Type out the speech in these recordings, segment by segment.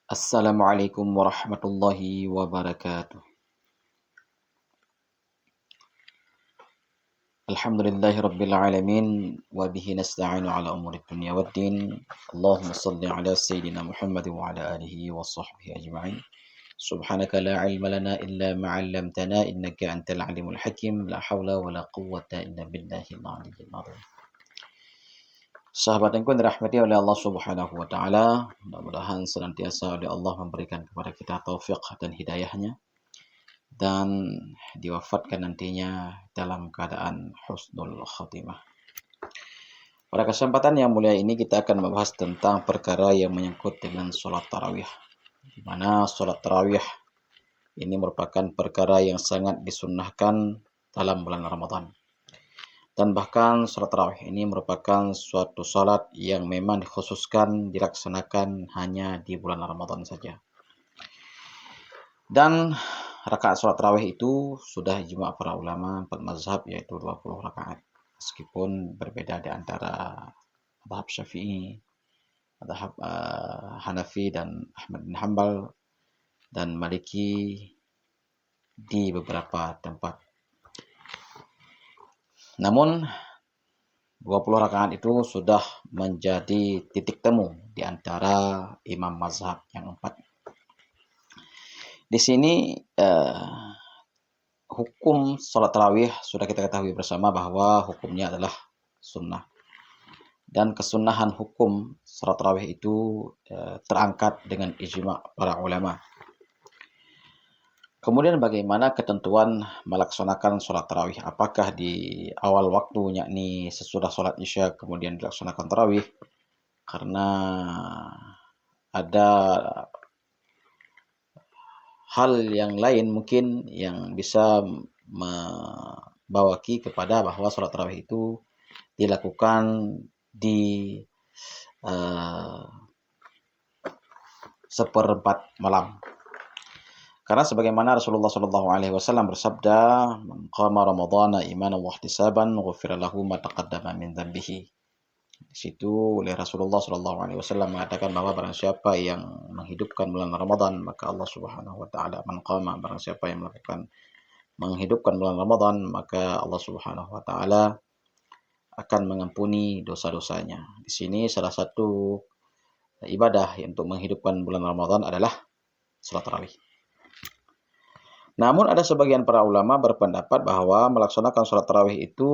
Assalamualaikum warahmatullahi wabarakatuh. Alhamdulillahi rabbil alamin wa bihi nasta'inu ala umuri dunya waddin. Allahumma salli ala sayyidina Muhammad wa ala alihi wa sahbihi ajma'in. Subhanaka la ilma lana illa ma 'allamtana innaka antal alimul hakim. La haula wa la quwwata illa billahil aliyyil azim. Sahabat yang dirahmati oleh Allah Subhanahu wa taala, mudah-mudahan senantiasa oleh Allah memberikan kepada kita taufik dan hidayahnya dan diwafatkan nantinya dalam keadaan husnul khatimah. Pada kesempatan yang mulia ini kita akan membahas tentang perkara yang menyangkut dengan sholat tarawih, di mana sholat tarawih ini merupakan perkara yang sangat disunnahkan dalam bulan Ramadan. Dan bahkan sholat tarawih ini merupakan suatu sholat yang memang dikhususkan dilaksanakan hanya di bulan Ramadan saja. Dan rakaat sholat tarawih itu sudah ijma' para ulama 4 mazhab, yaitu 20 rakaat. Meskipun berbeda di antara mazhab Syafi'i, mazhab Hanafi dan Ahmad bin Hanbal dan Maliki di beberapa tempat. Namun 20 rakaat itu sudah menjadi titik temu di antara imam mazhab yang 4. Di sini hukum sholat tarawih sudah kita ketahui bersama bahwa hukumnya adalah sunnah. Dan kesunahan hukum sholat tarawih itu terangkat dengan ijma' para ulama. Kemudian bagaimana ketentuan melaksanakan sholat tarawih? Apakah di awal waktu, yakni sesudah sholat isya kemudian dilaksanakan tarawih? Karena ada hal yang lain mungkin yang bisa membawaki kepada bahwa sholat tarawih itu dilakukan di seperempat malam. Karena sebagaimana Rasulullah SAW bersabda, "Man qama Ramadhana imanan wa ihtisaban, ghufira lahu ma taqaddama min dhanbihi." Di situ oleh Rasulullah SAW mengatakan bahwa barang siapa yang menghidupkan bulan Ramadan, maka Allah Subhanahu wa taala, man qama, barang siapa yang melakukan menghidupkan bulan Ramadan, maka Allah Subhanahu wa taala akan mengampuni dosa-dosanya. Di sini salah satu ibadah untuk menghidupkan bulan Ramadan adalah salat tarawih. Namun ada sebagian para ulama berpendapat bahwa melaksanakan sholat tarawih itu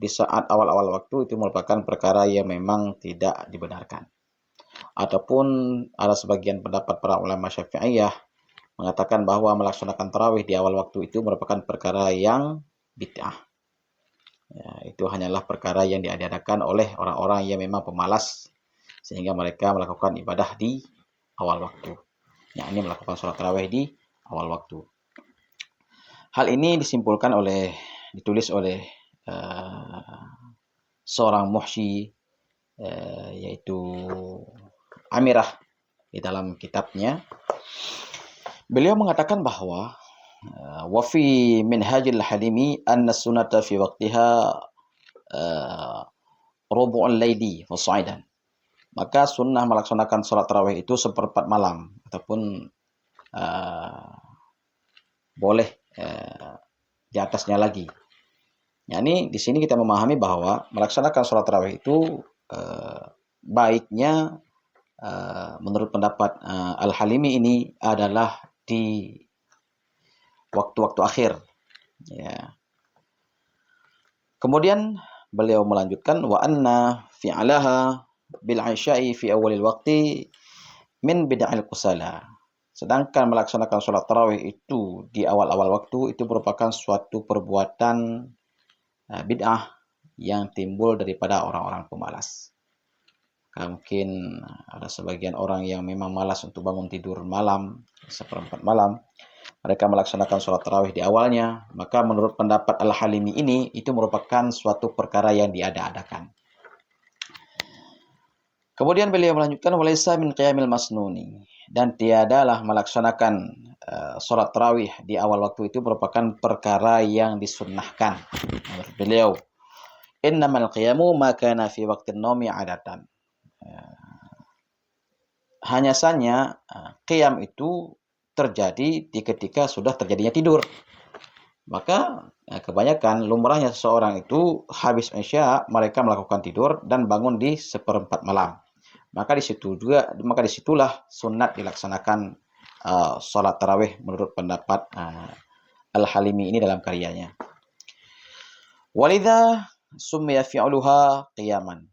di saat awal-awal waktu itu merupakan perkara yang memang tidak dibenarkan. Ataupun ada sebagian pendapat para ulama Syafi'iyah mengatakan bahwa melaksanakan tarawih di awal waktu itu merupakan perkara yang bid'ah. Ya, itu hanyalah perkara yang diadakan oleh orang-orang yang memang pemalas sehingga mereka melakukan ibadah di awal waktu. Ya, ini melakukan sholat tarawih di awal waktu. Hal ini ditulis oleh seorang muhsyi, yaitu Amirah di dalam kitabnya. Beliau mengatakan bahwa wa fi minhajil halimi anna sunnata fi waqtiha rubu'ul laili fasaidan. Maka sunnah melaksanakan sholat tarawih itu seperempat malam ataupun boleh di atasnya lagi. Yani di sini kita memahami bahwa melaksanakan sholat tarawih itu baiknya menurut pendapat Al-Halimi ini adalah di waktu-waktu akhir. Ya. Kemudian beliau melanjutkan wa anna fi'alaha bil isya'i fi awalil waqti min bid'il qusala. Sedangkan melaksanakan sholat tarawih itu di awal-awal waktu itu merupakan suatu perbuatan bid'ah yang timbul daripada orang-orang pemalas. Mungkin ada sebagian orang yang memang malas untuk bangun tidur malam, seperempat malam. Mereka melaksanakan sholat tarawih di awalnya, maka menurut pendapat Al-Halimi ini itu merupakan suatu perkara yang diada-adakan. Kemudian beliau melanjutkan walaysa min qiyamil masnuni, dan tiadalah melaksanakan sholat tarawih di awal waktu itu merupakan perkara yang disunnahkan. Menurut beliau, innamal qiyamu ma kana fi waqtin naumi adatan. Hanya saja qiyam itu terjadi ketika sudah terjadinya tidur. Maka kebanyakan lumrahnya seseorang itu habis Isya mereka melakukan tidur dan bangun di seperempat malam. Maka disitulah sunat dilaksanakan salat tarawih menurut pendapat Al-Halimi ini dalam karyanya. Walidha summiya fi'luha qiyaman.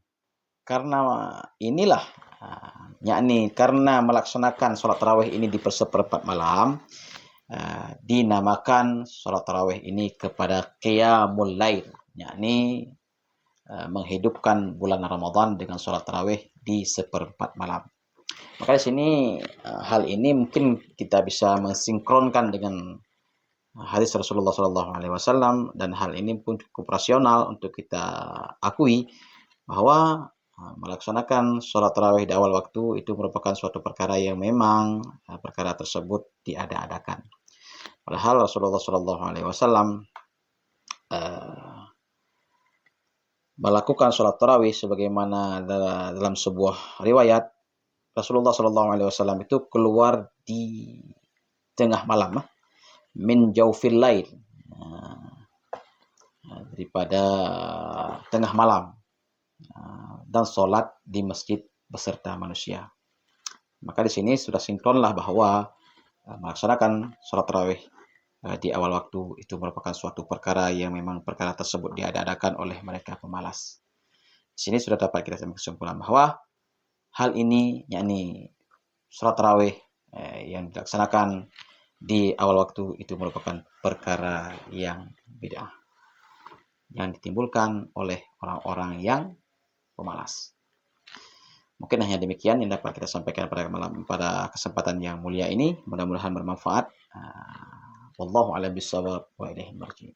Karena inilah yakni karena melaksanakan salat tarawih ini di seperempat malam, dinamakan salat tarawih ini kepada qiyamul lail, yakni menghidupkan bulan Ramadan dengan salat tarawih di seperempat malam. Maka di sini hal ini mungkin kita bisa mensinkronkan dengan hadis Rasulullah SAW, dan hal ini pun cukup rasional untuk kita akui bahwa melaksanakan sholat tarawih di awal waktu itu merupakan suatu perkara yang memang perkara tersebut diada-adakan. Padahal Rasulullah SAW melakukan sholat tarawih sebagaimana dalam sebuah riwayat, Rasulullah SAW itu keluar di tengah malam, min jaufil lail, daripada tengah malam, dan sholat di masjid beserta manusia. Maka di sini sudah sinkronlah bahwa melaksanakan sholat tarawih di awal waktu itu merupakan suatu perkara yang memang perkara tersebut diada-adakan oleh mereka pemalas. Di sini sudah dapat kita sampai kesimpulan bahwa hal ini, yakni sholat tarawih yang dilaksanakan di awal waktu itu merupakan perkara yang bid'ah, yang ditimbulkan oleh orang-orang yang pemalas. Mungkin hanya demikian yang dapat kita sampaikan pada kesempatan yang mulia ini. Mudah-mudahan bermanfaat. Wallahu a'lam bishawab wa ilaihi marji'.